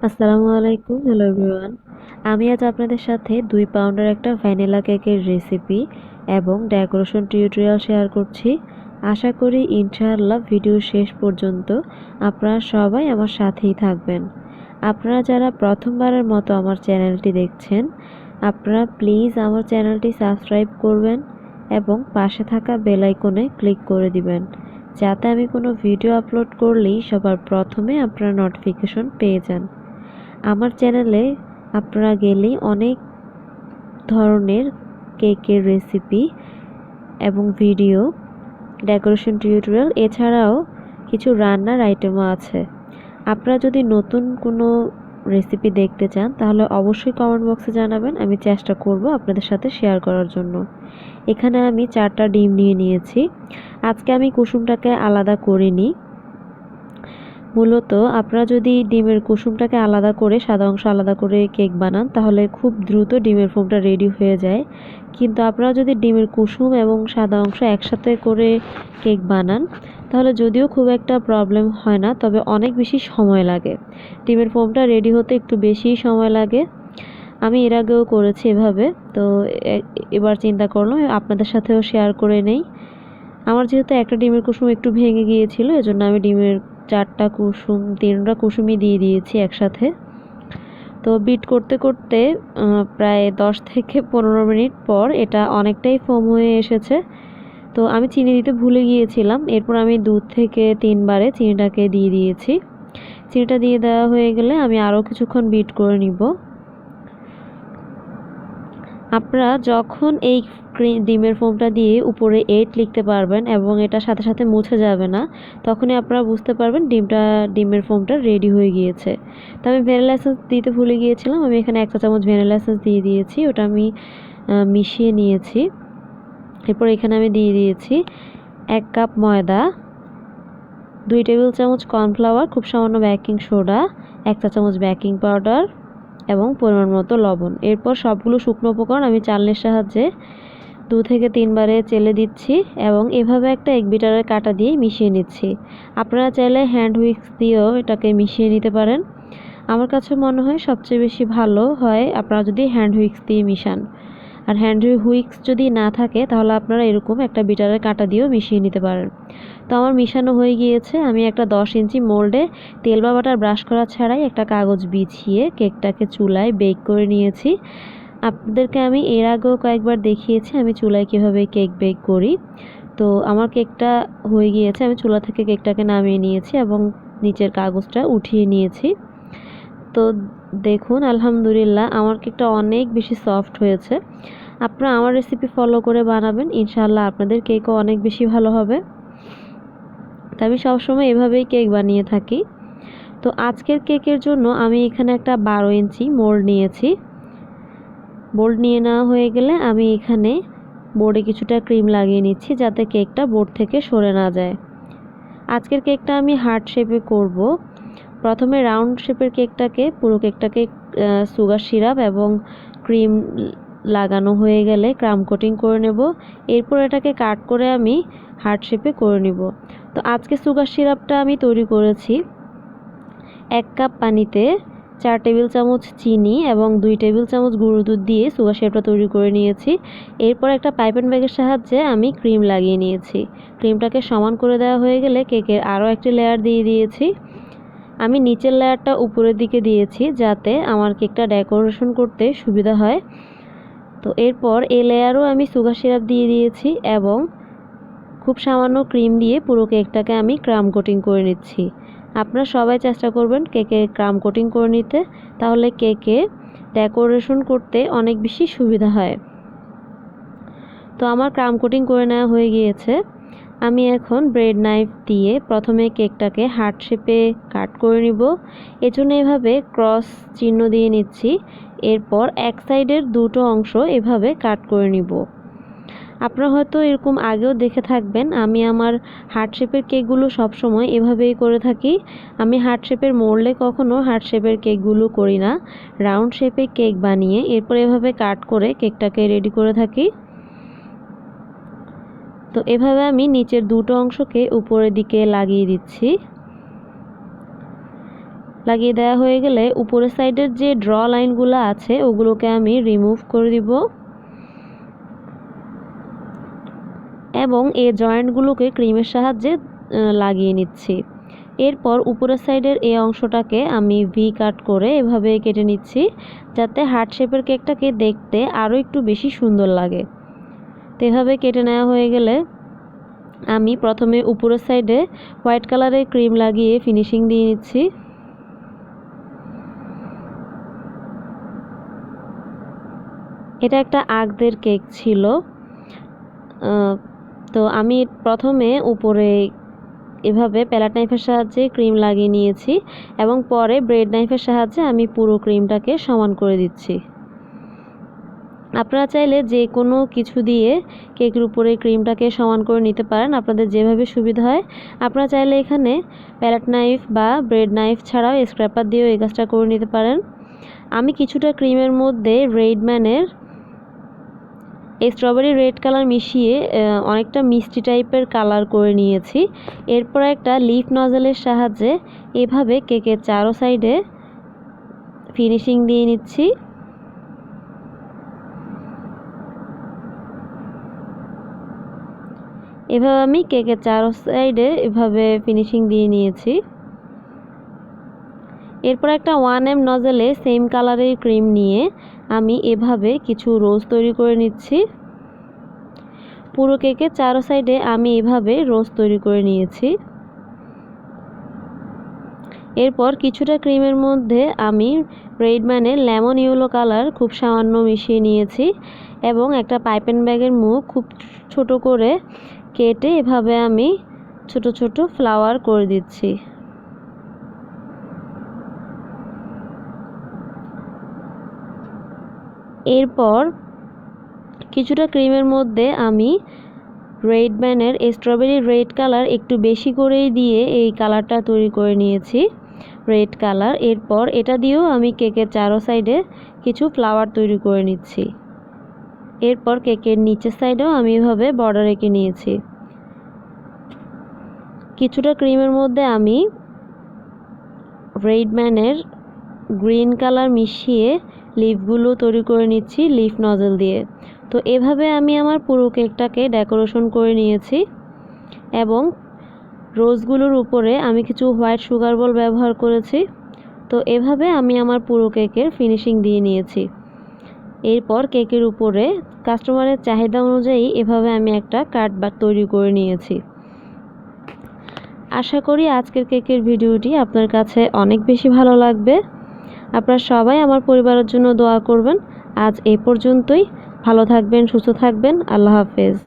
আসসালামু আলাইকুম, hello everyone. আমি আজ আপনাদের সাথে 2 পাউন্ডের একটা ভ্যানিলা কেকের রেসিপি এবং ডেকোরেশন টিউটোরিয়াল শেয়ার করছি। আশা করি ইনশাআল্লাহ ভিডিও শেষ পর্যন্ত আপনারা সবাই আমার সাথেই থাকবেন। আপনারা যারা প্রথমবারের মতো আমার চ্যানেলটি দেখছেন, আপনারা প্লিজ আমার চ্যানেলটি সাবস্ক্রাইব করবেন এবং পাশে থাকা বেল আইকনে ক্লিক করে দিবেন, যাতে আমি কোনো ভিডিও আপলোড করলেই সবার প্রথমে আপনারা নোটিফিকেশন পেয়ে যান। আমার চ্যানেলে আপনারা গেলেই অনেক ধরনের কেকের রেসিপি এবং ভিডিও, ডেকোরেশন টিউটোরিয়াল এছাড়াও কিছু রান্নার আইটেমও আছে। আপনারা যদি নতুন কোনো রেসিপি দেখতে চান তাহলে অবশ্যই কমেন্ট বক্সে জানাবেন, আমি চেষ্টা করব আপনাদের সাথে শেয়ার করার জন্য। এখানে আমি 4টা ডিম নিয়ে নিয়েছি। আজকে আমি কুসুমটাকে আলাদা করিনি। মূলত আপনারা যদি ডিমের কুসুমটাকে আলাদা করে সাদা অংশ আলাদা করে কেক বানান তাহলে খুব দ্রুত ডিমের ফোমটা রেডি হয়ে যায়। কিন্তু আপনারা যদি ডিমের কুসুম এবং সাদা অংশ একসাথে করে কেক বানান তাহলে যদিও খুব একটা প্রবলেম হয় না, তবে অনেক বেশি সময় লাগে। ডিমের ফোমটা রেডি হতে একটু বেশিই সময় লাগে। আমি এর আগেও করেছি এভাবে, তো এবার চিন্তা করলাম আপনাদের সাথেও শেয়ার করে নেই। আমার যেহেতু একটা ডিমের কুসুম একটু ভেঙে গিয়েছিল, এজন্য আমি ডিমের 4টা কুসুম 3টা কুসুমই দিয়ে দিয়েছি একসাথে। তো বিট করতে করতে প্রায় 10 থেকে 15 মিনিট পর এটা অনেকটাই ফোম হয়ে এসেছে। তো আমি চিনি দিতে ভুলে গিয়েছিলাম, এরপর আমি 2 থেকে 3 বারে চিনিটাকে দিয়ে দিয়েছি। চিনিটা দিয়ে দেওয়া হয়ে গেলে আমি আরও কিছুক্ষণ বিট করে নিব। আপনারা যখন এই ডিমের ফোমটা দিয়ে উপরে 8 লিখতে পারবেন এবং এটা সাথে সাথে মুছে যাবে না, তখনই আপনারা বুঝতে পারবেন ডিমের ফোমটা রেডি হয়ে গিয়েছে। তো আমি ভ্যানিলা এসেন্স দিতে ভুলে গিয়েছিলাম, আমি এখানে 1 চা চামচ ভ্যানিলা এসেন্স দিয়ে দিয়েছি, ওটা আমি মিশিয়ে নিয়েছি। এরপর এখানে আমি দিয়ে দিয়েছি 1 কাপ ময়দা, 2 টেবিল চামচ কর্নফ্লাওয়ার, খুব সামান্য বেকিং সোডা, 1 চা চামচ বেকিং পাউডার এবং পরিমাণ মতো লবণ। এরপর সবগুলো শুকনো উপকরণ আমি চালনির সাহায্যে 2 থেকে 3 বারে চেলে দিচ্ছি এবং এভাবে একটা এগ বিটারের কাঁটা দিয়ে মিশিয়ে নিচ্ছি। আপনারা চাইলে হ্যান্ড হুইস্ক দিয়েও এটাকে মিশিয়ে নিতে পারেন। আমার কাছে মনে হয় সবচেয়ে বেশি ভালো হয় আপনারা যদি হ্যান্ড হুইস্ক দিয়ে মিশান। আর হ্যান্ড হুইস্ক যদি না থাকে তাহলে আপনারা এরকম একটা বিটারের কাঁটা দিয়েও মিশিয়ে নিতে পারেন। তো আমার মিশানো হয়ে গিয়েছে। আমি একটা 10 ইঞ্চি মোল্ডে তেল বা বাটার ব্রাশ করা ছাড়াই একটা কাগজ বিছিয়ে কেকটাকে চুলায় বেক করে নিয়েছি। আপনাদেরকে আমি এর আগেও কয়েকবার দেখিয়েছি আমি চুলায় কীভাবে কেক বেক করি। তো আমার কেকটা হয়ে গিয়েছে, আমি চুলা থেকে কেকটাকে নামিয়ে নিয়েছি এবং নিচের কাগজটা উঠিয়ে নিয়েছি। তো দেখুন আলহামদুলিল্লাহ আমার কেকটা অনেক বেশি সফট হয়েছে। আপনারা আমার রেসিপি ফলো করে বানাবেন, ইনশাআল্লাহ আপনাদের কেকও অনেক বেশি ভালো হবে। তো আমি সবসময় এভাবেই কেক বানিয়ে থাকি। তো আজকের কেকের জন্য আমি এখানে একটা 12 ইঞ্চি মোল্ড নিয়েছি। মোল্ড নিয়ে নেওয়া হয়ে গেলে আমি এখানে বোর্ডে কিছুটা ক্রিম লাগিয়ে নিচ্ছি যাতে কেকটা বোর্ড থেকে সরে না যায়। আজকের কেকটা আমি হার্ট শেপে করব। প্রথমে রাউন্ড শেপের পুরো কেকটাকে সুগার সিরাপ এবং ক্রিম লাগানো হয়ে গেলে ক্রাম কোটিং করে নেব। এরপর এটাকে কাট করে আমি হার্ট শেপে করে নিব। তো আজকে সুগার সিরাপটা আমি তৈরি করেছি 1 কাপ পানিতে 4 টেবিল চামচ চিনি এবং 2 টেবিল চামচ গুঁড়ো দুধ দিয়ে সুগার সিরাপটা তৈরি করে নিয়েছি। এরপর একটা পাইপ অ্যান্ড ব্যাগের সাহায্যে আমি ক্রিম লাগিয়ে নিয়েছি। ক্রিমটাকে সমান করে দেওয়া হয়ে গেলে কেকের আরও একটি লেয়ার দিয়ে দিয়েছি। আমি নিচের লেয়ারটা উপরের দিকে দিয়েছি যাতে আমার কেকটা ডেকোরেশন করতে সুবিধা হয়। তো এরপর এই লেয়ারও আমি সুগার সিরাপ দিয়ে দিয়েছি এবং খুব সামান্য ক্রিম দিয়ে পুরো কেকটাকে আমি ক্রাম কোটিং করে নিচ্ছি। আপনারা সবাই চেষ্টা করবেন কেকে ক্রাম কোটিং করে নিতে, তাহলে কেকে ডেকোরেশন করতে অনেক বেশি সুবিধা হয়। তো আমার ক্রাম কোটিং করে নেওয়া হয়ে গিয়েছে। আমি এখন ব্রেড নাইফ দিয়ে প্রথমে কেকটাকে হার্ট শেপে কাট করে নিব। এজন্য এভাবে ক্রস চিহ্ন দিয়ে নিচ্ছি। এরপর এক সাইডের দুটো অংশ এভাবে কাট করে নিব। আপনারা হয়তো এরকম আগেও দেখে থাকবেন, আমি আমার হার্ট শেপের কেকগুলো সবসময় এভাবেই করে থাকি। আমি হার্ট শেপের মোল্ডে কখনো হার্ট শেপের কেকগুলো করি না, রাউন্ড শেপে কেক বানিয়ে এরপর এভাবে কাট করে কেকটাকে রেডি করে থাকি। তো এভাবে আমি নিচের দুটো অংশকে উপরের দিকে লাগিয়ে দিচ্ছি। লাগিয়ে দেওয়া হয়ে গেলে উপরের সাইডের যে ড্র লাইনগুলো আছে ওগুলোকে আমি রিমুভ করে দিব এবং এই জয়েন্টগুলোকে ক্রিমের সাহায্যে লাগিয়ে নিচ্ছি। এরপর উপরের সাইডের এই অংশটাকে আমি ভি কাট করে এভাবে কেটে নিচ্ছি, যাতে হার্ট শেপের কেকটাকে দেখতে আরও একটু বেশি সুন্দর লাগে। তো এভাবে কেটে নেওয়া হয়ে গেলে আমি প্রথমে উপরের সাইডে হোয়াইট কালারের ক্রিম লাগিয়ে ফিনিশিং দিয়ে নিচ্ছি। এটা একটা আগদের কেক ছিল, তো আমি প্রথমে উপরে এভাবে প্যালেট নাইফের সাহায্যে ক্রিম লাগিয়ে নিয়েছি এবং পরে ব্রেড নাইফের সাহায্যে আমি পুরো ক্রিমটাকে সমান করে দিচ্ছি। আপনারা চাইলে যে কোনো কিছু দিয়ে কেকের উপরে ক্রিমটাকে সমান করে নিতে পারেন, আপনাদের যেভাবে সুবিধা হয়। আপনারা চাইলে এখানে প্যালেট নাইফ বা ব্রেড নাইফ ছাড়াও স্ক্র্যাপার দিয়েও এই কাজটা করে নিতে পারেন। আমি কিছুটা ক্রিমের মধ্যে রেডম্যানের স্ট্রবেরি রেড কালার মিশিয়ে অনেকটা মিষ্টি টাইপের কালার করে নিয়েছি। এরপর একটা লিফ নজলের সাহায্যে এভাবে কেকের চারো সাইডে ফিনিশিং দিয়ে নিচ্ছি। এভাবে আমি কেকের চারো সাইডে এভাবে ফিনিশিং দিয়ে নিয়েছি। এরপর একটা 1M নজলে সেম কালারের ক্রিম নিয়ে আমি এভাবে কিছু রোজ তৈরি করে নিচ্ছি। পুরো কেকের চারো সাইডে আমি এভাবে রোজ তৈরি করে নিয়েছি। এরপর কিছুটা ক্রিমের মধ্যে আমি রেডম্যানের লেমন ইয়েলো কালার খুব সামান্য মিশিয়ে নিয়েছি এবং একটা পাইপেন ব্যাগের মুখ খুব ছোট করে কেটে এভাবে আমি ছোট ছোট ফ্লাওয়ার করে দিচ্ছি। এরপর কিছুটা ক্রিমের মধ্যে আমি রেডম্যানের স্ট্রবেরি রেড কালার একটু বেশি করেই দিয়ে এই কালারটা তৈরি করে নিয়েছি, রেড কালার। এরপর এটা দিয়েও আমি কেকের চারো সাইডে কিছু ফ্লাওয়ার তৈরি করে নিচ্ছি। এরপর কেকের নিচের সাইডেও আমি এভাবে বর্ডার এঁকে নিয়েছি। কিছুটা ক্রিমের মধ্যে আমি রেডম্যানের গ্রিন কালার মিশিয়ে লিফগুলো তৈরি করে নিচ্ছি লিফ নজল দিয়ে। তো এভাবে আমি আমার পুরো কেকটাকে ডেকোরেশন করে নিয়েছি এবং রোজগুলোর উপরে আমি কিছু হোয়াইট সুগার বল ব্যবহার করেছি। তো এভাবে আমি আমার পুরো কেকের ফিনিশিং দিয়ে নিয়েছি। এরপর কেকের উপরে কাস্টমারের চাহিদা অনুযায়ী এভাবে আমি একটা কার্ডবার তৈরি করে নিয়েছি। আশা করি আজকের কেকের ভিডিওটি আপনার কাছে অনেক বেশি ভালো লাগবে। আপনারা সবাই আমার পরিবারের জন্য দোয়া করবেন। আজ এই পর্যন্তই। ভালো থাকবেন, সুস্থ থাকবেন। আল্লাহ হাফেজ।